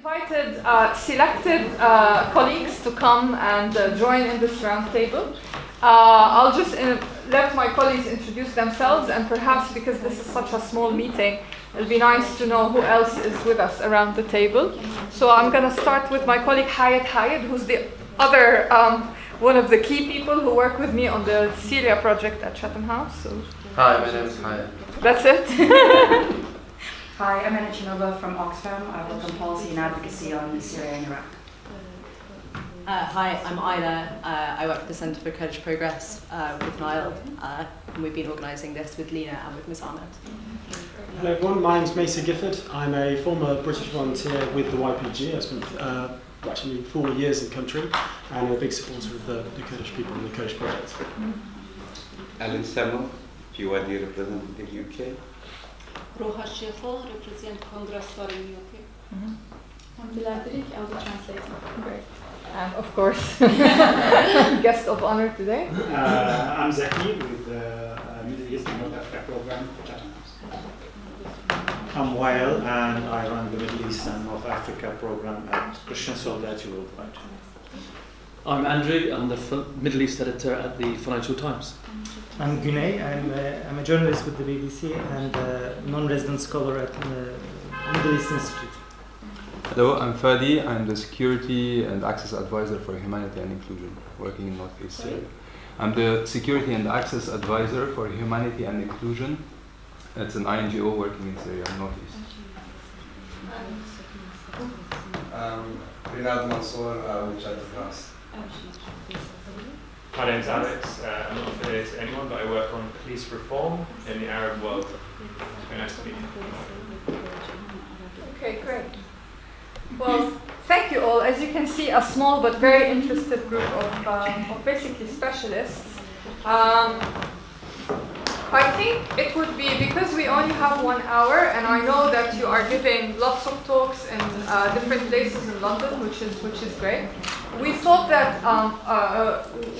invited selected colleagues to come and join in this roundtable. I'll just let my colleagues introduce themselves, and perhaps because this is such a small meeting, it'll be nice to know who else is with us around the table. So I'm going to start with my colleague Hayat, who's the other one of the key people who work with me on the Syria project at Chatham House. So. Hi, my name is Hayat. That's it. Hi, I'm Anna Chinova from Oxfam. I work on policy and advocacy on Syria and Iraq. Hi, I'm Ayla. I work for the Centre for Kurdish Progress with Niall, and we've been organising this with Lena and with Ms. Ahmed. Hello everyone, my name's Mason Gifford. I'm a former British volunteer with the YPG. I spent actually 4 years in country and a big supporter of the Kurdish people and the Kurdish project. Alan Samuel, PYD representing the UK. Roha Shekho, represent Congress for the UK. I'm Biladrik, I'll be translating. Great. And of course, guest of honor today. I'm Zaki with the Middle East and North Africa program for Chatham House. I'm Wael and I run the Middle East and North Africa program at Christian Solidarity Worldwide. I'm Andrew, I'm the Middle East editor at the Financial Times. I'm Güney, I'm a journalist with the BBC and a non-resident scholar at the Middle East Institute. Hello, I'm Fadi. I'm the Security and Access Advisor for Humanity and Inclusion, working in Northeast Syria. I'm the Security and Access Advisor for Humanity and Inclusion. It's an INGO working in Syria, Northeast. Rinad Mansour with Chatham House. My name's Alex. I'm not affiliated to anyone, but I work on police reform in the Arab world. It's very nice to meet you. Okay, great. Well, thank you all. As you can see, a small but very interested group of basically specialists. I think it would be, because we only have 1 hour, and I know that you are giving lots of talks in different places in London, which is great. We thought that,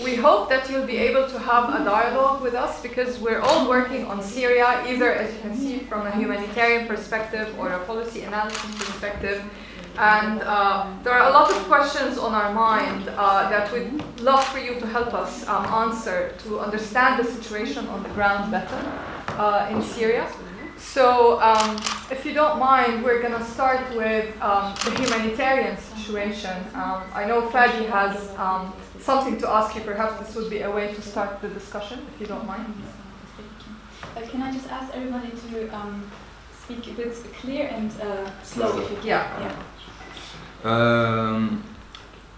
we hope that you'll be able to have a dialogue with us, because we're all working on Syria, either, as you can see, from a humanitarian perspective or a policy analysis perspective. And there are a lot of questions on our mind that we'd love for you to help us answer to understand the situation on the ground better in Syria. So if you don't mind, we're going to start with the humanitarian situation. I know Fadi has something to ask you. Perhaps this would be a way to start the discussion, if you don't mind. Can I just ask everybody to speak a bit clear and slow if you can? Yeah.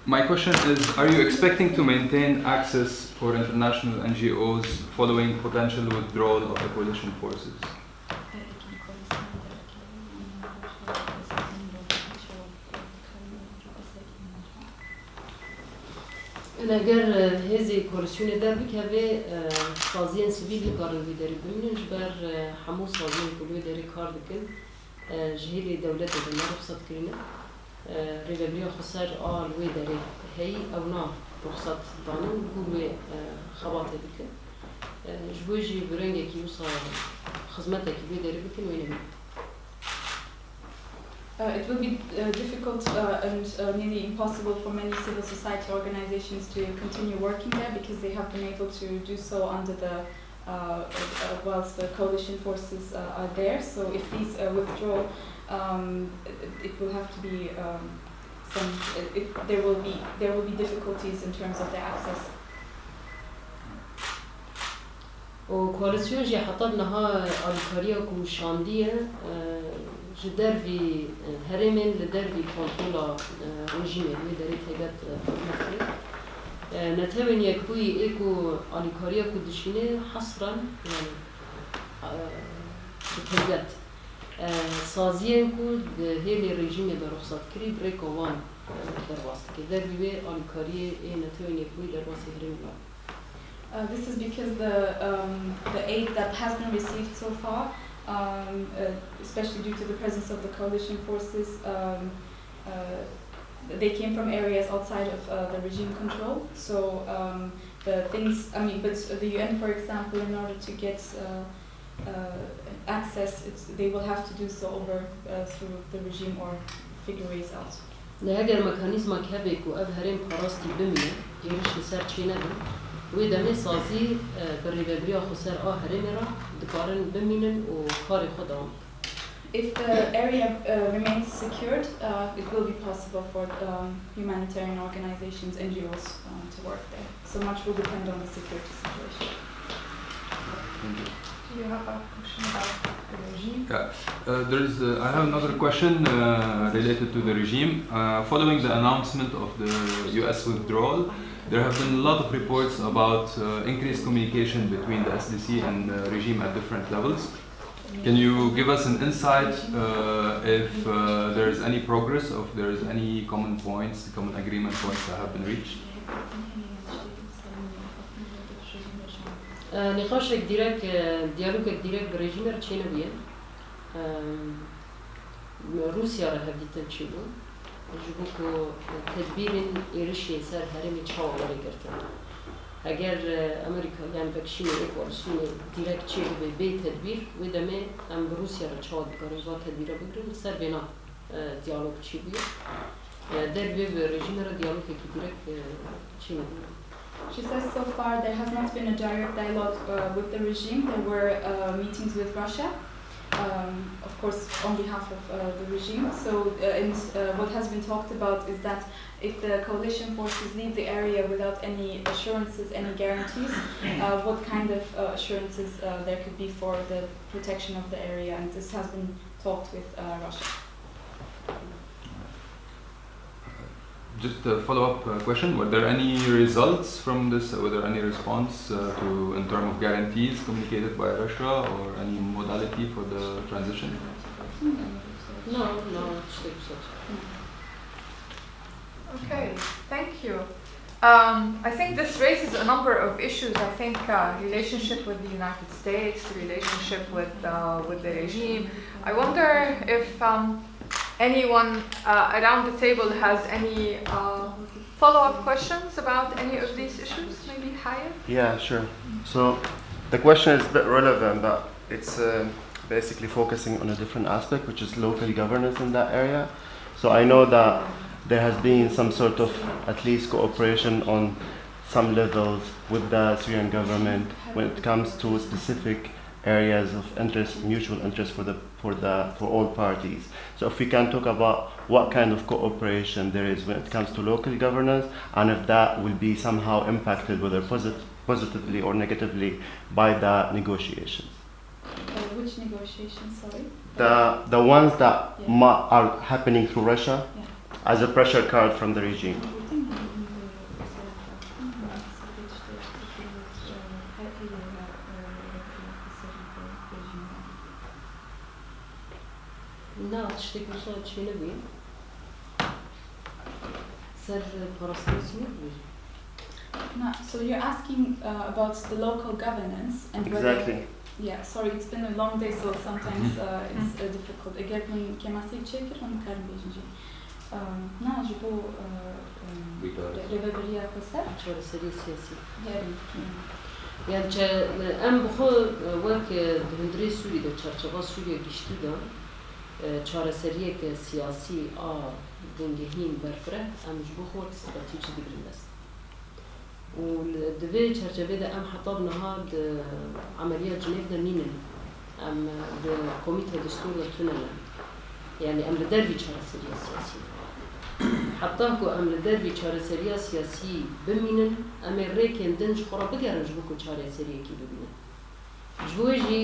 My question is, are you expecting to maintain access for international NGOs following potential withdrawal of the coalition forces? اگر هزی کورسیون در بکه سازین سیویل کارن بیداری بمینش بر همو سازین کلوی داری کار دکن جهیل دولت دنیا رخصت کرینه ریبریا خسر آل وی داری هی او نا رخصت دانن کلوی خبات دکن جبوجی برنگی کی وصا خدمت کی بیداری بکن وینم. It will be difficult and nearly impossible for many civil society organizations to continue working there because they have been able to do so under the whilst the coalition forces are there. So if these withdraw, it will have to be there will be difficulties in terms of their access. وكواليسيون جي حطبناها الكاريا كوشاندية جدار في هرمين لدار في كونترولا رجيمي لداري تيجات مصري نتمنى يكوي إيكو الكاريا كودشينة حصرا يعني تيجات سازين كود هيلي رجيمي برخصت كري بريكوان درواست كدار في الكاريا نتمنى يكوي درواست هرمين. This is because the aid that has been received so far, especially due to the presence of the coalition forces, they came from areas outside of the regime control. So the things, but the UN, for example, in order to get access, they will have to do so over through the regime or figure ways out. لهجر ميكانيزما كابك وأبهرين براستي بمية يرش لسر تشينبي وده صازي بالربابريا خسر هرمرا دكارن بمينن وكاري خدام. If the area remains secured, it will be possible for humanitarian organizations, NGOs, to work there. So much will depend on the security situation. Do you have a question about the regime? Yeah, I have another question related to the regime. Following the announcement of the US withdrawal, there have been a lot of reports about increased communication between the SDC and the regime at different levels. Can you give us an insight if there is any progress, or if there is any common points, common agreement points that have been reached? نقاشك ديرك ديالوجك ديرك بريجيم رتشينا بيا روسيا راه بديت تشيلو جبوكو تدبير يرشي صار هرمي تشاو ولا كرتن اگر امريكا يعني بكشيني اكو رسومي ديرك تشيلو بي تدبير ودمه ام روسيا را تشاو بقرن تدبير بقرن صار بينا ديالوج تشيبي در بي بريجيم را ديالوج كي ديرك تشينا She says so far there has not been a direct dialogue with the regime. There were meetings with Russia, of course on behalf of the regime. So what has been talked about is that if the coalition forces leave the area without any assurances, any guarantees, what kind of assurances there could be for the protection of the area, and this has been talked with Russia. Just a follow-up question, were there any results from this, were there any response in terms of guarantees communicated by Russia or any modality for the transition? No, it's such. Okay, thank you. I think this raises a number of issues. I think relationship with the United States, relationship with the regime. I wonder if anyone around the table has any follow-up questions about any of these issues? Maybe Hayat? Yeah, sure. So the question is a bit relevant, but it's basically focusing on a different aspect, which is local governance in that area. So I know that there has been some sort of at least cooperation on some levels with the Syrian government when it comes to specific areas of interest, mutual interest for all parties. So if we can talk about what kind of cooperation there is when it comes to local governance, and if that will be somehow impacted, whether positively or negatively, by the negotiations. Which negotiations, sorry? The ones that are happening through Russia as a pressure card from the regime. لا تشتكي وصلت شي نبي صار باراسيسمي. No, so you're asking about the local governance and exactly. Whether, yeah, sorry, it's been a long day, so sometimes it's difficult. Again, when كماسي تشكر هم كارم بيجي. نا جبو ربابريا كسر. شو السرية سياسي. يعني أم بخو وقت دهندري سوري ده چرچوا سوريا گشتی دان. چارەسەریە کە سیاسی دەنگەهین بەرفرە ئەم ji بۆ خۆ استراتیجی بگرن دەست و divê çerçevede em heta niha di ameliya Cinêv de mînin em di komîte destûr de tune ne yani em li dervî çareseriya siyasî heta ku em li dervî çareseriya siyasî bimînin em ê rêkên din ji xwe re bigerin ji bo ku çareseriyekî bibînin ji bo wê jî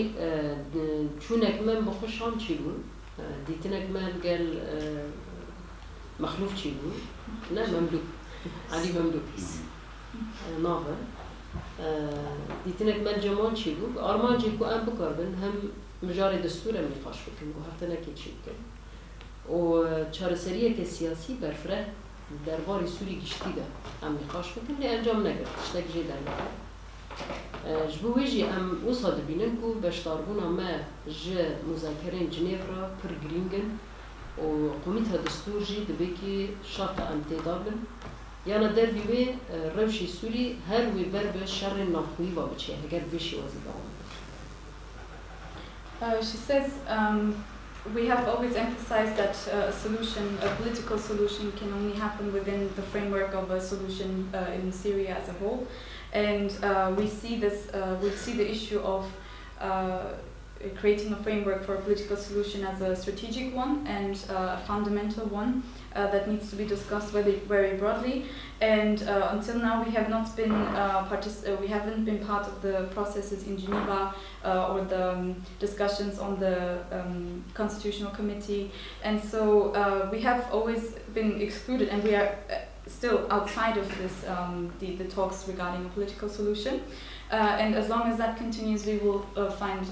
çûnek me bi xwe şam çîbûn ديتنك مال قال مخلوف تشيبو لا مملوك علي مملوك نافر ديتنك مال جمال تشيبو أرمان جيكو أم بكربن هم مجاري دستور من خاش بكم وهرتنا كي تشيبكم وشارسرية كسياسي برفرة درباري سوري جشتيدا أم خاش بكم لأنجام نقدر تشتاق جدا جبو ويجي ام وصل بينكو باش طاربونا ما جا مذاكرين جنيفرا بر جرينجن وقوميتها دستور جي دبيكي شرطة ام تيدابن يانا دربي بي روشي سوري هر وي بربش شر ناخوي بابتشي هكذا بيشي وزيدان. She says we have always emphasized that a political solution can only happen within the framework of a solution in Syria as a whole. And we see the issue of creating a framework for a political solution as a strategic one and a fundamental one that needs to be discussed very broadly. And until now, we have not been we haven't been part of the processes in Geneva or the discussions on the Constitutional Committee, and so we have always been excluded, and we are still outside of this the talks regarding a political solution. And as long as that continues, we will find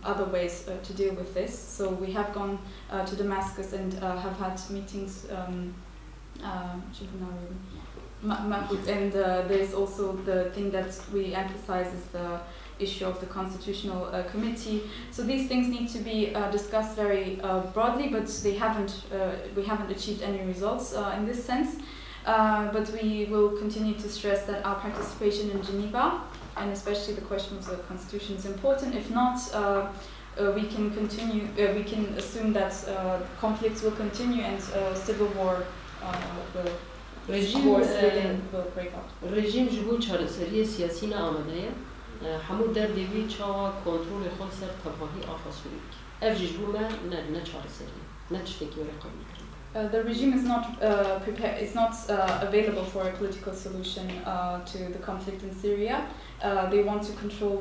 other ways to deal with this. So we have gone to Damascus and have had meetings. And there's also the thing that we emphasize is the issue of the Constitutional Committee. So these things need to be discussed very broadly, but we haven't achieved any results in this sense. But we will continue to stress that our participation in Geneva, and especially the question of the constitution, is important. If not, we can continue. We can assume that conflicts will continue and civil war wars will break out. رژیم جبو چارەسەری سیاسی نامەدەیە هەموو دەردێوی چاوە کۆنتڕۆڵی خۆی سەر تەواهی ئاخەسووری ئەو جبومە نە چارەسەری نە تشتێکی وەرە قبول کرد. The regime is not available for a political solution to the conflict in Syria. They want to control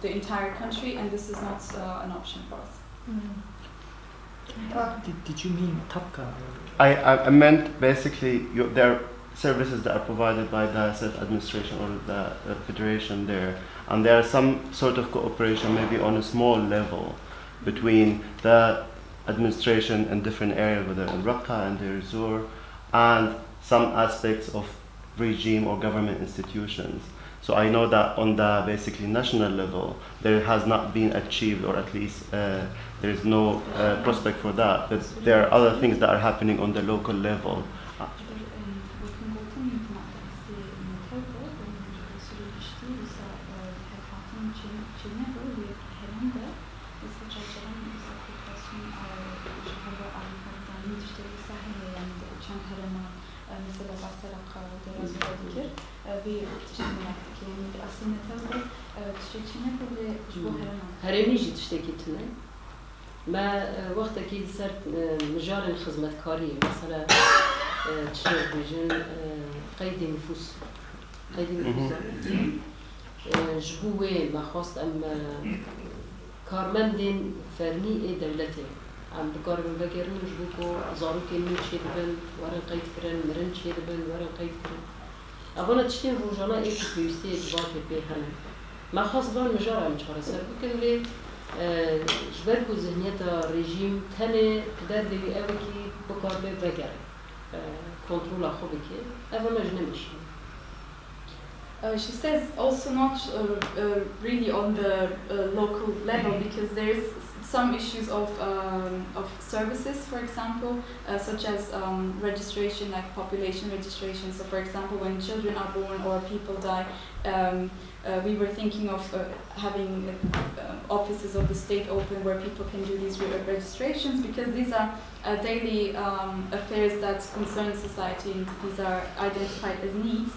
the entire country, and this is not an option for us. Did you mean Tapka? I meant basically there are services that are provided by the self-administration or the federation there, and there are some sort of cooperation, maybe on a small level, between the administration in different areas, whether in Raqqa and Deir ez-Zor, and some aspects of regime or government institutions. So I know that on the basically national level, there has not been achieved, or at least there is no prospect for that. But there are other things that are happening on the local level. هەرێمی ژی تشتێکی تنە ما وەختێکی سەر مژارن خزمەتکاریە مەسەلا چێ بێژن قەیدی نفوس ji bo wê me xwast em karmendên fermî ê dewletê em dikarin vegerin ji bo ku zarokên nû çê dibin werin qeyd kirin mirin çê dibin werin qeyd kirin evana tiştên rojana ê ku pêwîstî yê civakê pê hene me xwast van mijara em çareser bikin lê ji ber ku zihniyeta rejîm tenê derdê wî evekî bikar bê vegere kontrola xwe bike ev me ji nemişîn. She says also not really on the local level, because there is some issues of services, for example, such as registration, like population registration. So, for example, when children are born or people die, we were thinking of having offices of the state open where people can do these registrations, because these are daily affairs that concern society, and these are identified as needs.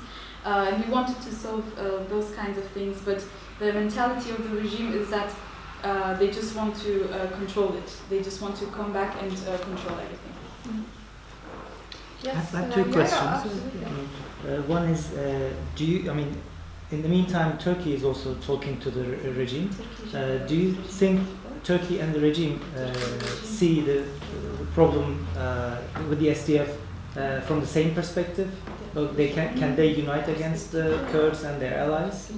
And we wanted to solve those kinds of things, but the mentality of the regime is that they just want to control it. They just want to come back and control everything. Yes, I have two questions. One is, in the meantime, Turkey is also talking to the regime. Do you think Turkey and the regime see the problem with the SDF from the same perspective? Can they unite against the Kurds and their allies,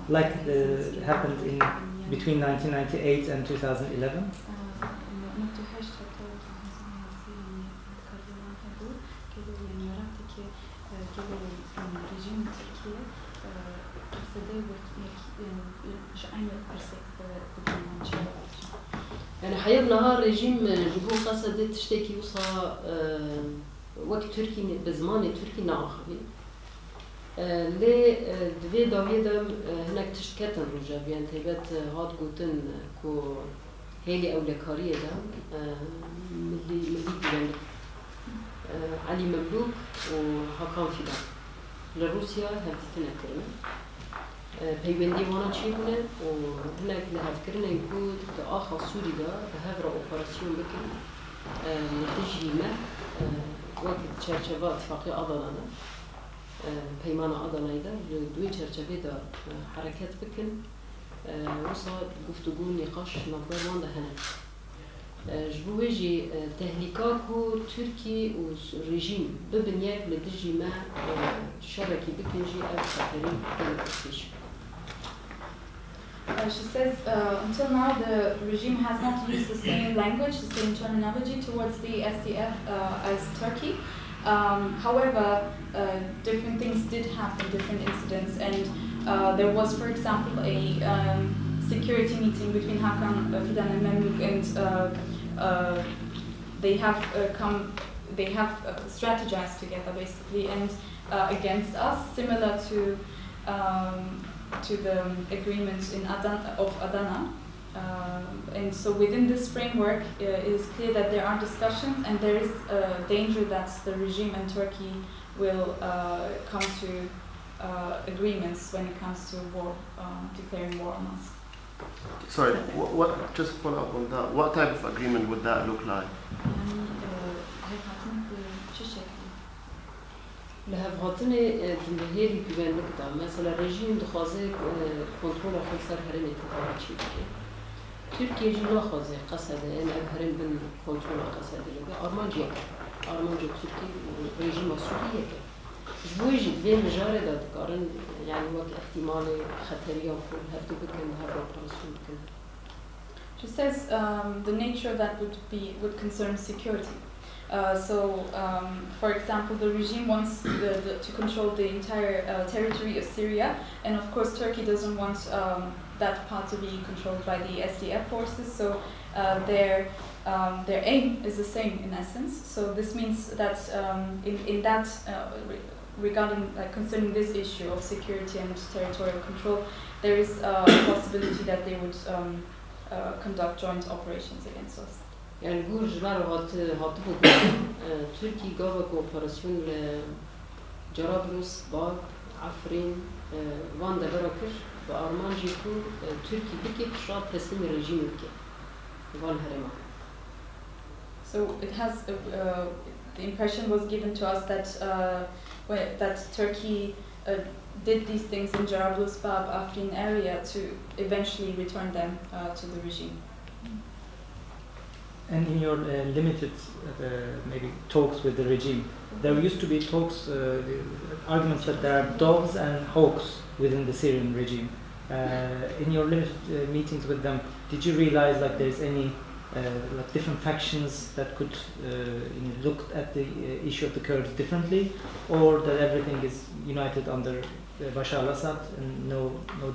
like happened between 1998 and 2011? يعني حيب نهار رجيم جبو قصد تشتكي وصا وقت تركي بزمان تركي ناخبي لي دوي داويدم هناك تشتكتن رجابيان تيبت هاد قوتن كو هيلي أولكارية دا ملي جوانك علي مملوك وحكام فيدا لروسيا هفتنا كرنا پیوندی وانا چی بونه و هناك لها فكرنا يكون آخر سوري دا بهذا أوبراسيون بكن تجيمة وقت چرچوه اتفاقی آدالانا پیمان آدالایی دا دوی چرچوه دا حرکت بکن وصا گفتگو نقاش نظر وان دا هنه جبوهجي تهليكاكو تركي ورجيم ببنياك لدجيمة شبكي بكنجي أو خطرين كالكسيش. She says, until now the regime has not used the same language, the same terminology towards the SDF as Turkey. However, different things did happen, different incidents, and there was, for example, a security meeting between Hakan Fidan and Memluk, and they have strategized together basically, and against us, similar to the agreement in Adana. And so within this framework, it is clear that there are discussions, and there is a danger that the regime and Turkey will come to agreements when it comes to war, declaring war on us. Sorry, what? Just follow up on that. What type of agreement would that look like? لهف هاتنه جمهوری كمان نقطة مثلا رژیم دخوازه کنترل خود سر هرم اتفاقی چی بکنه. ترکیه جی نخوازه قصده این هرم بن کنترل قصده لگه آرمانجی ترکیه رژیم سوریه که. جبوی جد وین مجاره داد کارن يعني وقت احتمال خطری یا خود هفتو بکن هر اپراسیون بکن. She says the nature of that would concern security. For example, the regime wants to control the entire territory of Syria, and of course Turkey doesn't want that part to be controlled by the SDF forces, so their aim is the same in essence. So this means that in that regarding concerning this issue of security and territorial control, there is a possibility that they would conduct joint operations against us. يعني نقول جبار هاتبو تركي قابك اوبراسيون لجرابلس باغ عفرين وان دا براكر بأرمانجي كو تركي بكي بشرط تسليم الرجيم بكي وان هرما. So it has the impression was given to us that that Turkey did these things in Jarablus Bab Afrin area to eventually return them to the regime. And in your limited maybe talks with the regime, there used to be talks, arguments that there are doves and hawks within the Syrian regime. In your limited meetings with them, did you realize like there's any like different factions that could look at the issue of the Kurds differently, or that everything is united under Bashar al-Assad and no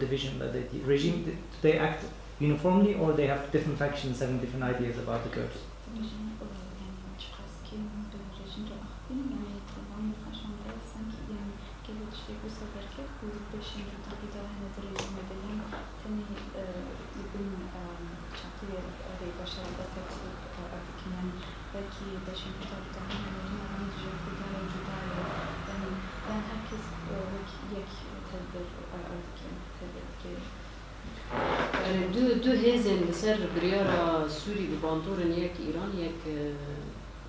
division by the regime? Do they act uniformly, or they have different factions having different ideas about the Kurds? دو هزن لسر بريارة سوري بباندورن يك إيران يك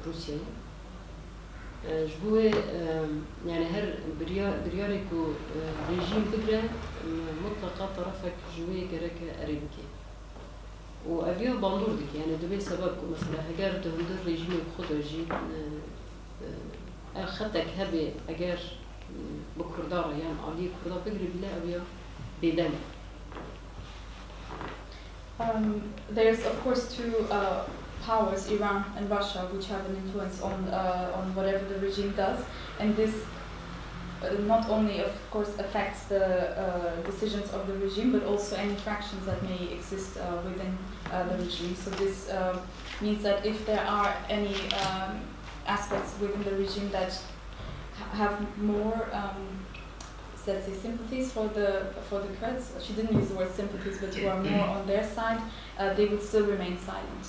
روسيا. جبوه يعني هر برياركو رجيم بقرة مطلقة طرفك جوه كرك أريبكي. وأبيه باندور ديك يعني دبي سببكو مثلا هجار تهندر رجيم بخود رجيم أخذتك هبي أجار بكردارة يعني عليه كردار بقرة بلا أبيه بدم. There's of course two powers, Iran and Russia, which have an influence on whatever the regime does, and this not only of course affects the decisions of the regime, but also any fractions that may exist within the regime. So this means that if there are any aspects within the regime that have more let's say, sympathies for the Kurds. She didn't use the word sympathies, but who are more on their side, they would still remain silent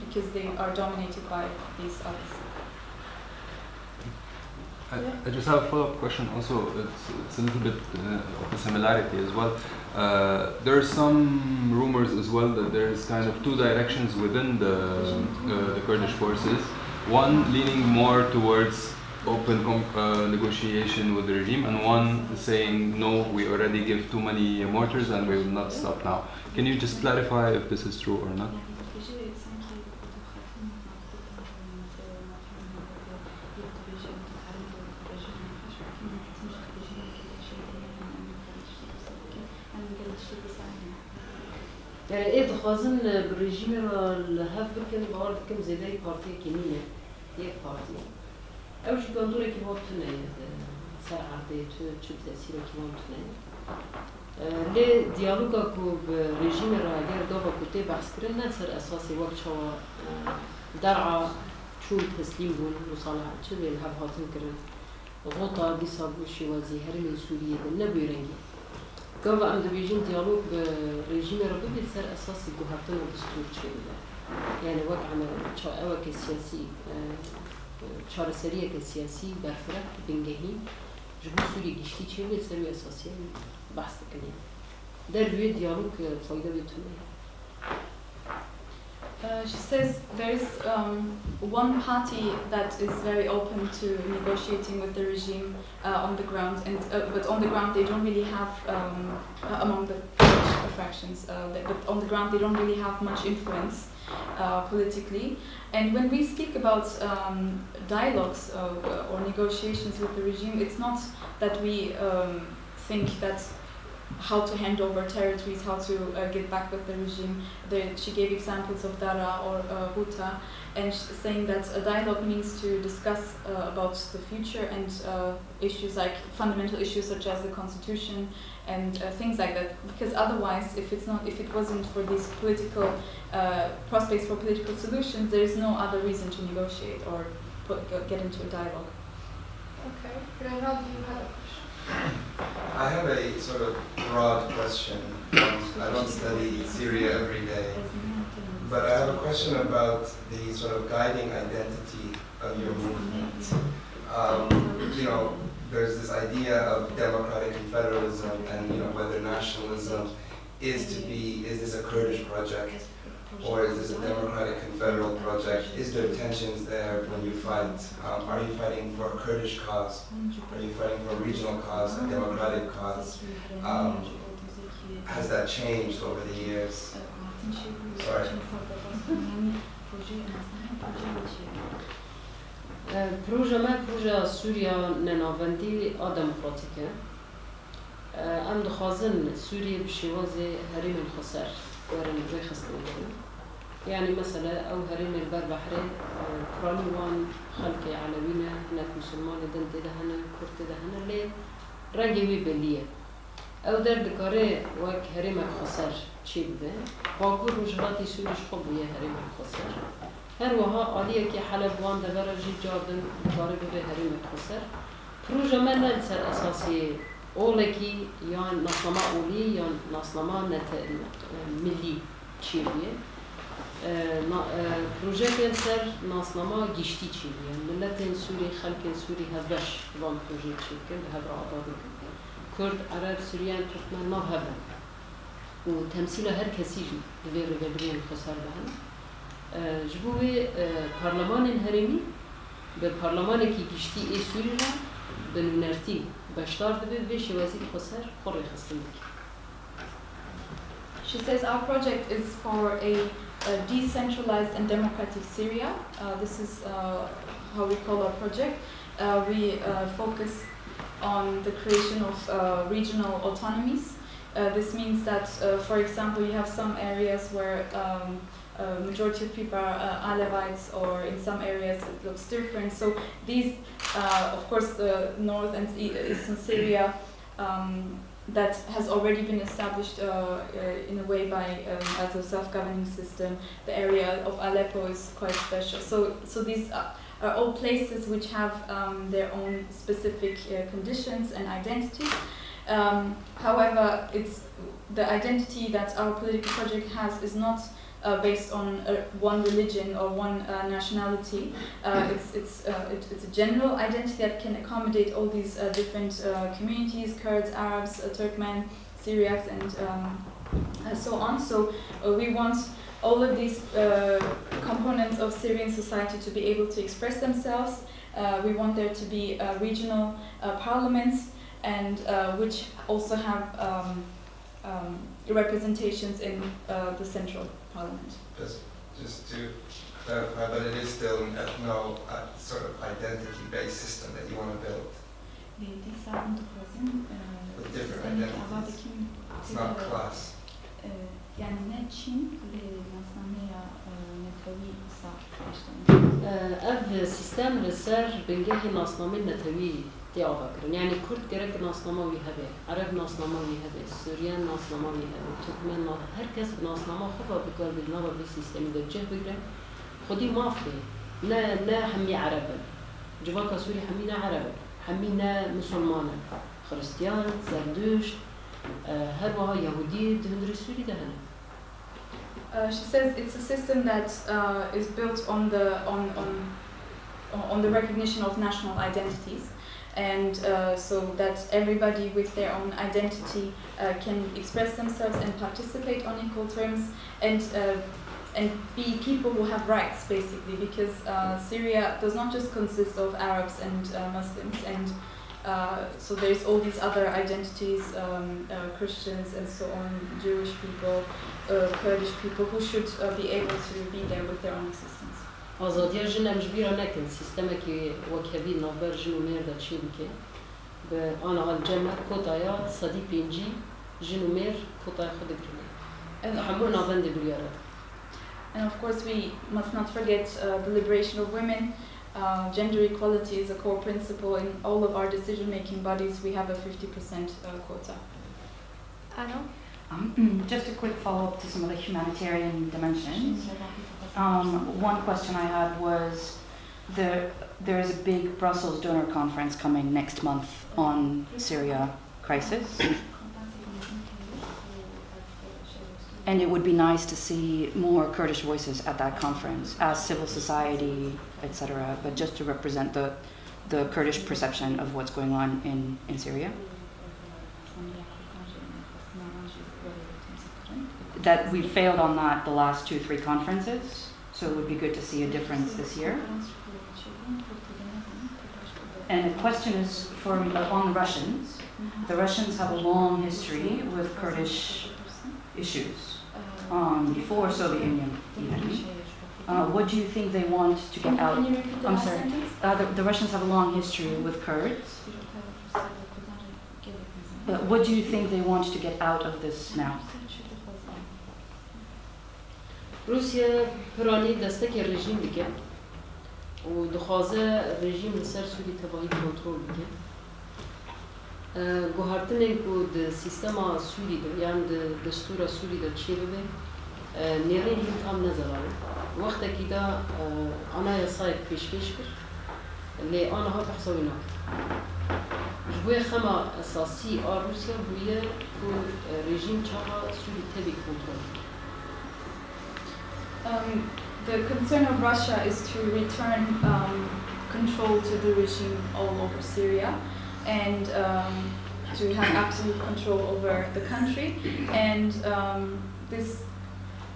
because they are dominated by these others. I just have a follow-up question also. It's a little bit of a similarity as well. There are some rumors as well that there is kind of two directions within the Kurdish forces. One leaning more towards open negotiation with the regime, and one saying, no, we already give too many mortars and we will not stop now. Can you just clarify if this is true or not? يعني ايه دخوازن بالرجيم الهاف بكن بارد كم زيداي بارتي كيمينة يك بارتي أو شو كندوري كي هو تناي ساعة عرضي تشوف تأثيره كي هو تناي لي ديالوجا كو بالرجيم الراجع دوبا كتير بحث كرنا سر أساسي وقت شو درعة شو تسليم بون وصالح شو الهاف هاتن كرن غوطة بيصاب وشي وزي هرمي سوريا النبي رنجي قبل أن تبيجين ديالوج برجيم ربي بيصير أساسي جهاتنا دستور شيء يعني وقع عمل أوك السياسي شار سريع كسياسي برفرق بنجهين جبوا سوري جشتي شيء بيصير أساسي بحث كنيه ده الويد ديالوج فايدة بيتونه. She says there is one party that is very open to negotiating with the regime on the ground, and but on the ground they don't really have among the factions. But on the ground they don't really have much influence politically. And when we speak about dialogues or negotiations with the regime, it's not that we think that how to hand over territories, how to get back with the regime. She gave examples of Dara or Huta, and saying that a dialogue means to discuss about the future and issues like fundamental issues such as the constitution and things like that. Because otherwise, if it wasn't for these political prospects for political solutions, there is no other reason to negotiate or get into a dialogue. Okay, Reynald, you had a question. I have a sort of broad question. I don't study Syria every day, but I have a question about the sort of guiding identity of your movement. You know, there's this idea of democratic confederalism and, you know, whether nationalism is this a Kurdish project or is this a democratic confederal project? Is there tensions there when you fight? Are you fighting for a Kurdish cause? Are you fighting for a regional cause, a democratic cause? Has that changed over the years? Sorry. پروژه ما پروژه سوریا نناوندی دموکراتیکه. ام دخوازن سوریا بشوازه هریم الخسر ورن جای خستن کنه. يعني مثلا أو هرين البر بحرين كرانيوان خلق علوينا هناك مسلمان دنت دهنا كرت دهنا ليه رنجي بليه أو در دكارة وك هرين الخسر شيء بده باكور رجلاتي سوريش قبوية هرين الخسر هر وها عالية كي حلب وان دبر جي جاردن دكارة بده هرين الخسر بروجة ما ننسى أساسي أولكي يان نصنما أولي يان نصنما ملي شيء بيه پروژه سر ناسنامه گشتی چی بیان ملت سوری خلق سوری هبش وان پروژه چی کن هبر آبادی کرد عرب سوریان ترکمن ما هبن و تمثیل هر کسی دوی ربیان خسر بهن جبوی پارلمان هرمی به پارلمان کی گشتی ای سوری را به نرتی بشتار دوی به شوازی خسر خوری خستن بکی. She says our project is for a decentralized and democratic Syria. This is how we call our project. We focus on the creation of regional autonomies. This means that, for example, you have some areas where majority of people are Alevites, or in some areas it looks different. So these, of course, the north and eastern Syria that has already been established in a way by as a self-governing system. The area of Aleppo is quite special. So these are all places which have their own specific conditions and identities. However, the identity that our political project has is not based on one religion or one nationality. It's a general identity that can accommodate all these different communities: Kurds, Arabs, Turkmen, Syriacs, and so on. So we want all of these components of Syrian society to be able to express themselves. We want there to be regional parliaments, and which also have representations in the central parliament. Just to clarify, but it is still an ethno sort of identity-based system that you want to build. With different identities. It's not class. اف سيستم لسر بنجاهي ناصنامي النتوي تي أفكر يعني كرد جرك ناصنامي هبه عرب ناصنامي هبه سوريان ناصنامي هبه تركمان هر كس بناصنامه خفا بقلب النظر بالسيستم ده جه بقرا خدي مافي نا همي عربا جواكا سوري همينا عربا همينا مسلمانا خريستيان زردوش هر وها يهودي دهندري سوري دهنا. She says it's a system that is built on the recognition of national identities, and so that everybody with their own identity can express themselves and participate on equal terms, and be people who have rights, basically, because Syria does not just consist of Arabs and Muslims, and so there's all these other identities, Christians and so on, Jewish people, Kurdish people, who should be able to be there with their own existence. آزادی جن مجبورا نکن سیستمی که وکیلی نابر جن و مرد چی بکه به آن حال جمع کتایا صدی پنجی جن و مرد کتای خود کنه. همون نابند بیارد. And of course, we must not forget the liberation of women. Gender equality is a core principle in all of our decision-making bodies. We have a 50% quota. Anna? Just a quick follow-up to some of the humanitarian dimensions. One question I had was, there is a big Brussels donor conference coming next month on Syria crisis. And it would be nice to see more Kurdish voices at that conference, as civil society, etc., but just to represent the Kurdish perception of what's going on in Syria. That we failed on that the last 2-3 conferences, so it would be good to see a difference this year. And the question is on the Russians. The Russians have a long history with Kurdish issues, before Soviet Union even. What do you think they want to get out? I'm sorry. The Russians have a long history with Kurds. What do you think they want to get out of this now? روسيا براني دستك الرجيم بكه ودخوازه رژیم لسر سوری تبایی کنترل بکه. گوهرتنه که سیستم سوری ده یعنی دستور سوری ده چی ببه نیره هیچ هم نزداره. وقتی که دا آنها یسایت پیش کرد، لی آنها تحصیل نکرد. جوی خما اساسی روسیا بویه که رژیم چهار سوری تبی کنترل. The concern of Russia is to return control to the regime all over Syria, and to have absolute control over the country, and this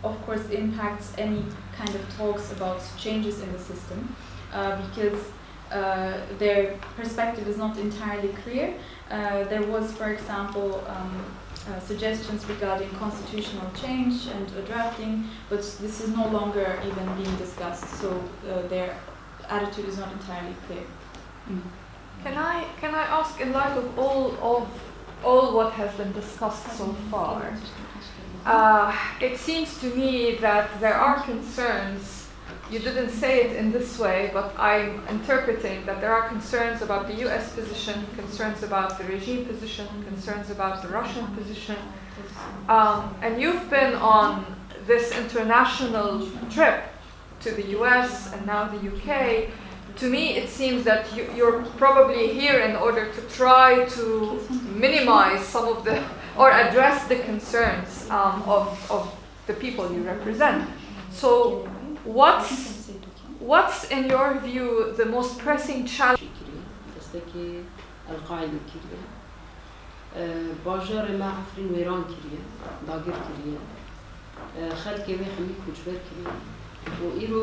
of course impacts any kind of talks about changes in the system, because their perspective is not entirely clear. There was, for example, suggestions regarding constitutional change and drafting, but this is no longer even being discussed, so their attitude is not entirely clear. Can I ask, in light of all what has been discussed so far, it seems to me that there are concerns. You didn't say it in this way, but I'm interpreting that there are concerns about the US position, concerns about the regime position, concerns about the Russian position. And you've been on this international trip to the US and now the UK. To me, it seems that you're probably here in order to try to minimize some of the, or address the concerns of the people you represent. So what's in your view the most pressing challenge? باجار ما عفرين ويران كريه داغر كريه خلكي وي حمي كوجبر كريه وإيرو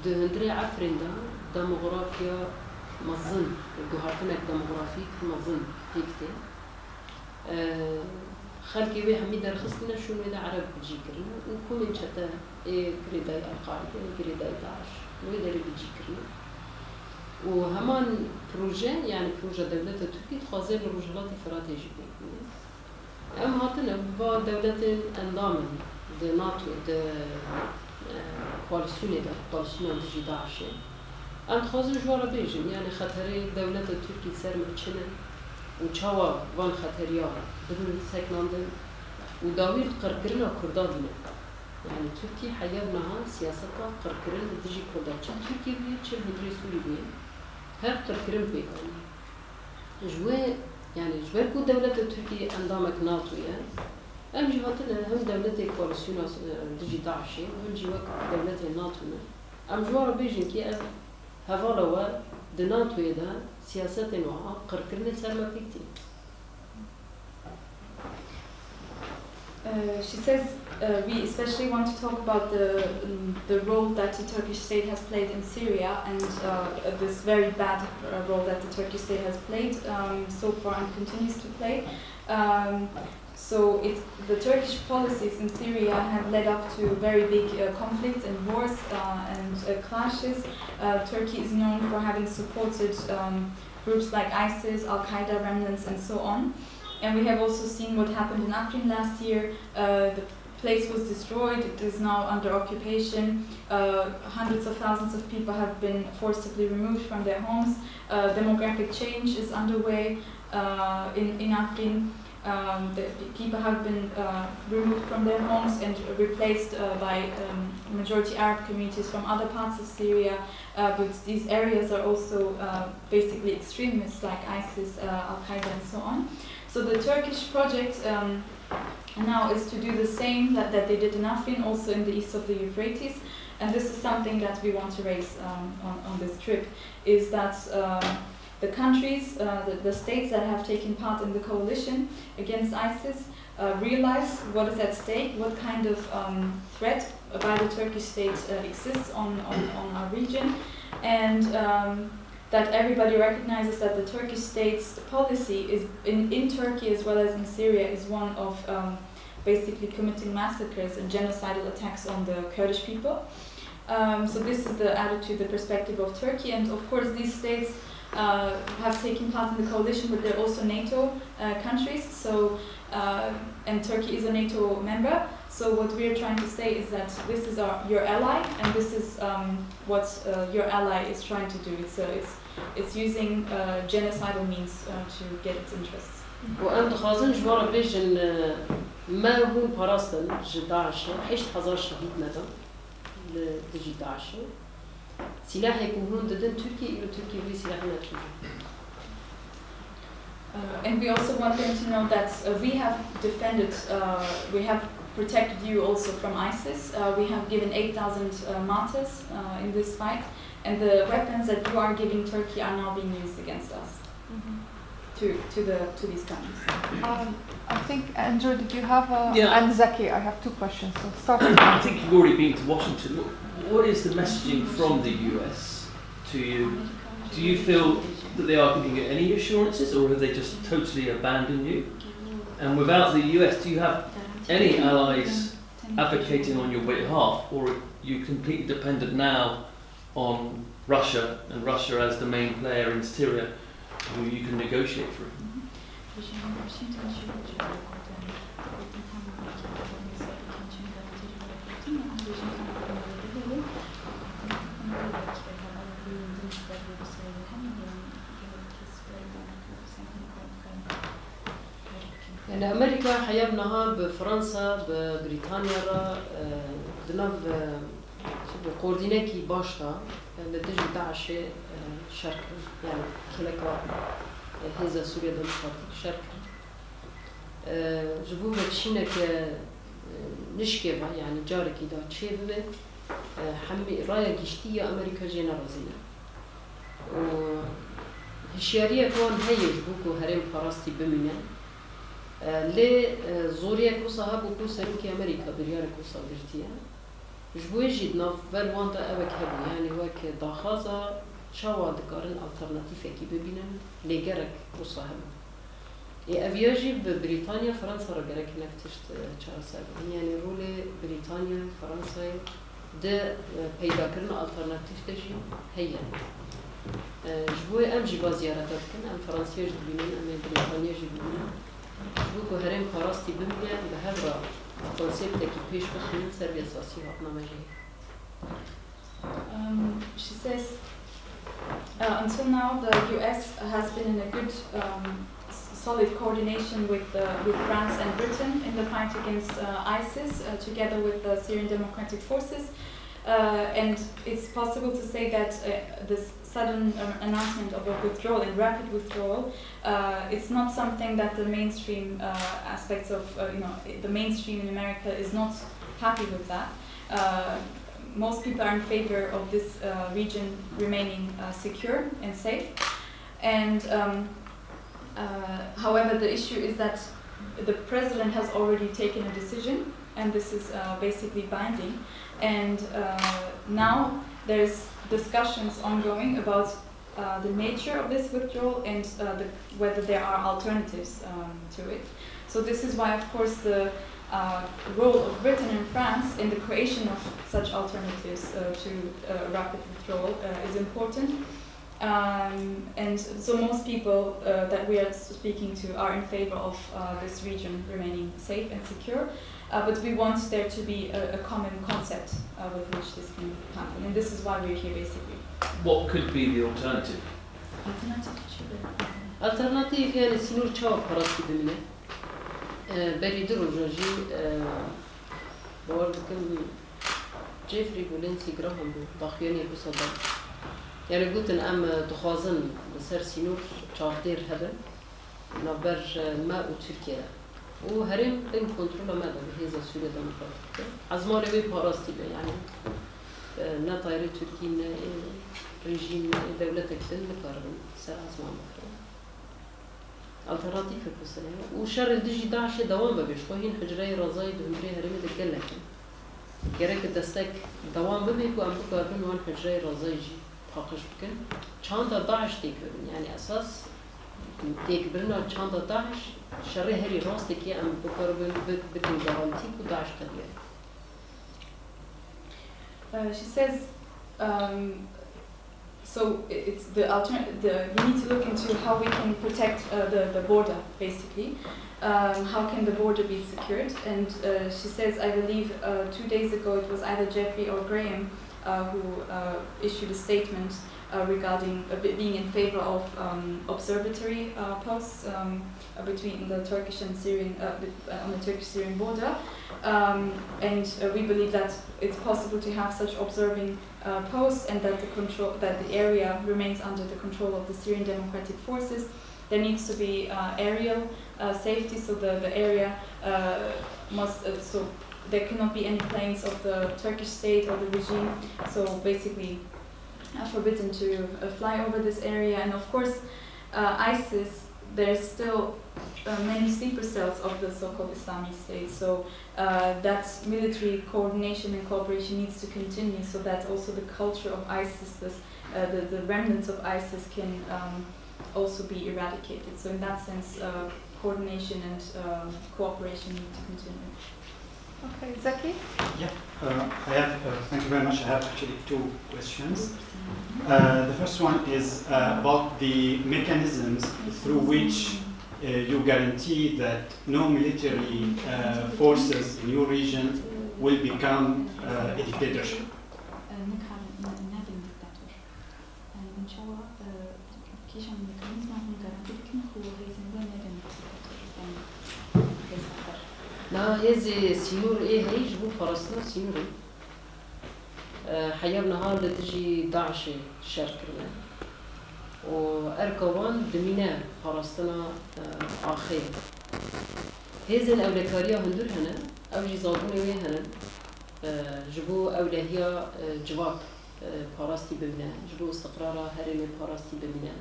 دهندري عفرين دا ديموغرافيا مظن جوهرتنا ديموغرافيك مظن تيكتي خلكي وي حمي درخصنا شو من عرب بجيكري وكل من شتا كريداي القاعده كريداي داعش ويدري بجيكري وهمان بروجي يعني بروجي دولة تركيا تخازن الرجلات الاستراتيجية. أم هاتنا با دولة أنظام د ناتو د كواليسيون دا كواليسيون دجي داعش. أم تخازن جوارا بيجن يعني خطري دولة تركيا سر متشنن وشوا وان خطريا بدون سكناندن وداوير قرقرنا كردادنا. يعني تركيا حيابناها سياستها قرقرنا دجي كرداد. تركيا بيه تشل هدري سوري بيه. هر قرقرن بيكاني. جوا يعني جبر كو دولة تركيا أنظامك ناتوية. أم جهاتنا هم دولة كواليسيون دجي داعشة وهم جوا دولة ناتونا. أم جوارا بيجن كي هفالوا د ناتوية ده سياسات نوعها قرقرنا سر ما بيكتي. She says we especially want to talk about the role that the Turkish state has played in Syria and this very bad role that the Turkish state has played so far and continues to play. The Turkish policies in Syria have led up to very big conflicts and wars and clashes. Turkey is known for having supported groups like ISIS, Al-Qaeda remnants and so on. And we have also seen what happened in Afrin last year. The place was destroyed, it is now under occupation. Hundreds of thousands of people have been forcibly removed from their homes. Demographic change is underway in Afrin. The people have been removed from their homes and replaced by majority Arab communities from other parts of Syria. But these areas are also basically extremists like ISIS, Al-Qaeda and so on. So the Turkish project now is to do the same that they did in Afrin, also in the east of the Euphrates. And this is something that we want to raise on this trip, is that the countries, the states that have taken part in the coalition against ISIS realize what is at stake, what kind of threat by the Turkish state exists on our region, and that everybody recognizes that the Turkish state's policy is in Turkey as well as in Syria is one of basically committing massacres and genocidal attacks on the Kurdish people. So this is the attitude, the perspective of Turkey, and of course these states have taken part in the coalition, but they're also NATO countries. So and Turkey is a NATO member. So what we're trying to say is that this is your ally, and this is what your ally is trying to do. It's using genocidal means to get its interests. وأنت خازن جوار بيجن ما هو براستن جداعش 8000 شهيد ندم لدجي داعش سلاح يكون ضد تركيا إلى تركيا في سلاح ناتو. And we also want them to know that we have defended, we have protected you also from ISIS. We have given 8,000 martyrs in this fight, and the weapons that you are giving Turkey are now being used against us. To these countries. I think, Andrew, did you have and Zaki, I have two questions. So start with I think you've already been to Washington. What is the messaging from the US to you? Do you feel that they are giving you any assurances, or have they just totally abandoned you? And without the US, do you have any allies advocating on your behalf, or are you completely dependent now on Russia, and Russia as the main player in Syria, who you can negotiate through? يعني أمريكا حيابناها بفرنسا ببريطانيا دناف بقورديناكي باشتا لدجي داعش شرق يعني كلكا هذا سوريا ديمقراطيك شركة جبوه بتشينا نشكي يعني جارك إذا تشيبه حمي راية جشتية أمريكا جينا رزينا وهالشيارية كون هي جبوكو هرم فراستي بمنا لزوريا كوسا هابوكو سلوكي أمريكا بريار كوسا برتيا جبوه جدنا فالوانتا أوك هبو يعني وك داخازا شاوا دكارن ألترناتيفة كي ببينن لجرك كوسا هبو أفياجي ببريطانيا فرنسا رجعك نكتشت شارسة يعني رولي بريطانيا فرنسا ده پیدا کردن آلترناتیو تجی هیچ جبوی ام جیبا زیارت کردن ام فرانسیش دبینن ام بریتانیا جبینن جبو که هرم خراستی بمینن به هر را کنسپت کی پیش بخونن سروی اساسی هات نماجی. She says, until now the US has been in a good solid coordination with France and Britain in the fight against ISIS, together with the Syrian Democratic Forces. And it's possible to say that this sudden announcement of a withdrawal and rapid withdrawal, it's not something that the mainstream aspects of, the mainstream in America is not happy with that. Most people are in favor of this region remaining secure and safe. And however, the issue is that the president has already taken a decision, and this is basically binding. And now there's discussions ongoing about the nature of this withdrawal and whether there are alternatives to it. So this is why, of course, the role of Britain and France in the creation of such alternatives to rapid withdrawal is important. And so most people that we are speaking to are in favor of this region remaining safe and secure, but we want there to be a common concept with which this can happen, and this is why we're here basically. What could be the alternative? Alternative يعني سنور تشاو خراسي بمنا بريد الرجاجي بوردكم جيفري بولينسي جراهام ضاخياني بصدق يعني قلت إن أم تخازن بسر سنور شاردير هذا نبر الماء وتركيا وهرم بين كنترول ماذا بهذا سوريا ديمقراطيك عزمان بي باراستي يعني نطاير تركي رجيم دولتك تنكرن سر عزمان بخير alternative بسنة وشر الدجي داعش دوام ببيشوهين حجري رزايد وهمري هرم دقلك جرك الدستك دوام ببيكو أم بكرن وان حجري رزايجي حقش بكن چاندا داعش تكبرن يعني أساس تكبرنا چاندا داعش شر هري راستك يا أم بكرن بكن جارانتيك وداعش كبير. She says, so it's the alternative. We need to look into how we can protect the border, basically. How can the border be secured? And she says, I believe 2 days ago it was either Jeffrey or Graham who issued a statement regarding being in favor of observatory posts between the Turkish and Syrian on the Turkish-Syrian border, and we believe that it's possible to have such observing posts, and that the area remains under the control of the Syrian Democratic Forces. There needs to be aerial safety, so the area must so there cannot be any planes of the Turkish state or the regime. So basically, forbidden to fly over this area. And of course, ISIS. There's still many sleeper cells of the so-called Islamic State. So that military coordination and cooperation needs to continue, so that also the culture of ISIS, the remnants of ISIS, can also be eradicated. So in that sense, coordination and cooperation need to continue. Okay, Zaki? Yeah, I have, thank you very much. I have actually 2 questions. The first one is about the mechanisms through which you guarantee that no military forces in your region will become a dictatorship. لا هذه سينور إيه هي جبوا فرسنا سينور حياب نهار لتجي داعش شاركنا و أركوان دمينا حرستنا آخر هذه الأولكارية هندور هنا أو جزابون ويا هنا جبو أولهية جواب باراستي بمنا جبو استقرار هرمي باراستي بمنا